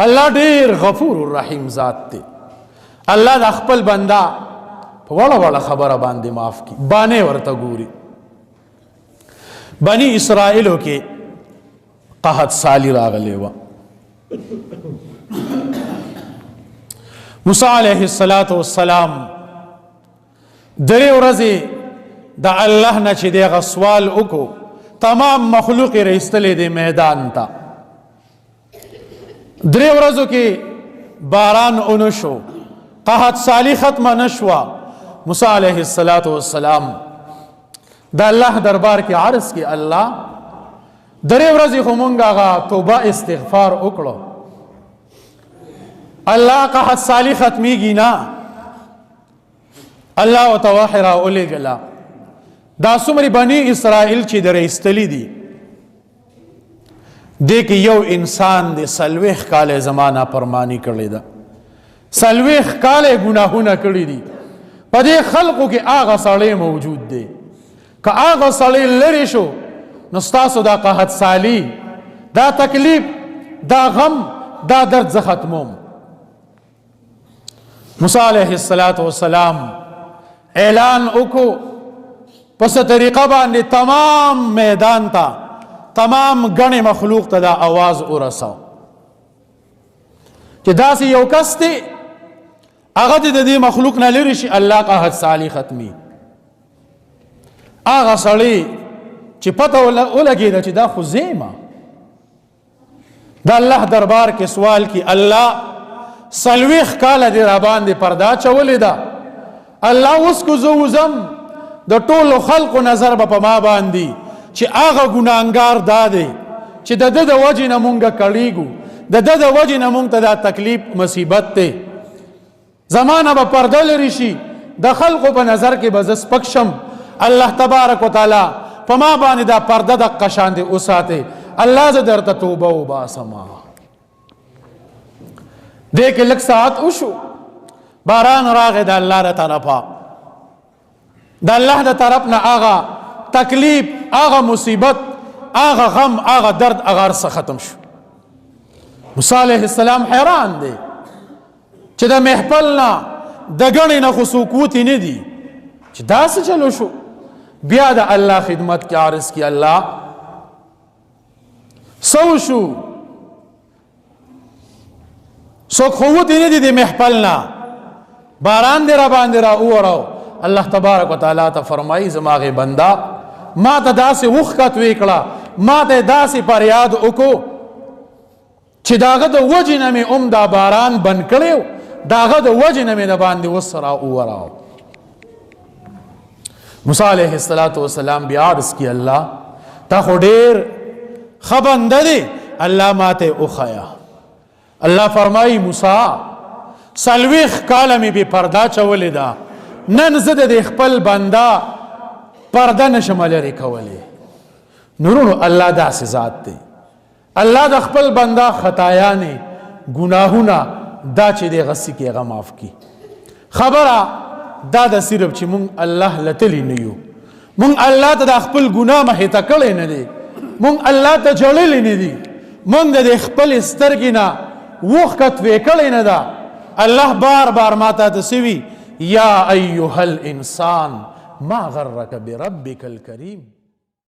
الله ډیر غفور الرحیم ذات دی. الله د خپل بندا په وړه وړه خبره باندې معاف کی، باندې ورته ګوري. بنی اسرائیلو کې قحط سالی راغلی و. موسی علیه السلام درې ورځې د الله نه چې دغه سوال وکړو، تمام مخلوق یې رایستلی دی میدان ته. درې ورځو کې باران ونه شو، قحط سالی ختمه نه شوه. موسی علیه السلام د الله دربار کې عرض کې، الله درې ورځې خو مونږ هغه توبه استغفار وکړو، الله قحط سالی ختمیږي نه. الله ورته وحی راولېږله، دا څومره بني اسرائیل چې در ایستلي دي، دې کې یو انسان د 40 کاله زمانه پرمانی کړې ده، 40 کاله ګناهونه کړي دي. په دې خلقو کې هغه سړی موجود دی، که هغه سړی لرې شو نو ستاسو دا قحط سالی، دا تکلیف، دا غم، دا درد زه ختموم. موسی علیه السلام اعلان وکړو، پس طریقه باندې تمام میدان ته، تمام غنی مخلوق ته دا आवाज ورساو چې داسې یو کس دی هغه د دې مخلوق نه لري شي الله قحط سالی ختمي. هغه سړی چې پته ولګېده چې دا خو زیمه د الله دربار کې سوال کی، الله 40 کاله دې را باندې پردا چولې ده، الله اوس کو زه وزم د ټولو خلقو نظر به په ما باندې چې هغه ګناهګار دا دی چې د ده د وجې نه مونږ کړېږو، د ده د وجې نه مونږ ته دا تکلیف مصیبت دی. زمانه به پرده لري شي، د خلقو په نظر کې به زه سپک شم. الله تبارک وتعالی په ما باندې دا پرده دقه شانې وساتې. الله زه درته توبه وباسمه. دې کې لږ ساعت وشو، باران راغی د الله له طرفه، د الله د طرف نه هغه تکلیف، هغه مصیبت، هغه غم، هغه درد، هغه هر څه ختم شو. موسی علیه السلام حیران دی چې د محفل نه د ګڼې نه خو څوک نه دي چې داسې چلو شو. بیا د الله خدمت کې عرض کی، الله سو شو، څوک خو نه دي د محفل نه، باران دی را باندې را ووړو. الله تبارک وتعالی ته فرمایي زماغه بندا ما ته داسې وخت وکړه، ما ته داسې فریاد وکړو چې داغه د وجې نه مې دا باران بند کړی، داغه د وجې نه مې د باندې وس را ووړو. موسی علیه السلام بیا عرض کی، الله تا خو ډېر ښه بنده دی، الله ماته وښیه. الله فرمایي موسی 40 کاله مې بې پردا چولې ده، نن زه د خپل بنده پرده نشم لرې کولی. نورونو الله داسې ذات دی، الله د خپل بنده خطایانې ګناهونه دا چې دی غسی کې هغه معاف کی. خبره دا د صرف چې مونږ الله لتلی نه یو، مونږ الله ته د خپل ګناه محیطه کړی نه دی، مونږ الله ته جړلی نه دي، مونږ د خپل سترګې نه وښکت وکړی نه ده. الله بار بار ماته تسوي، یا ایها الانسان ما غرک بربک الکریم.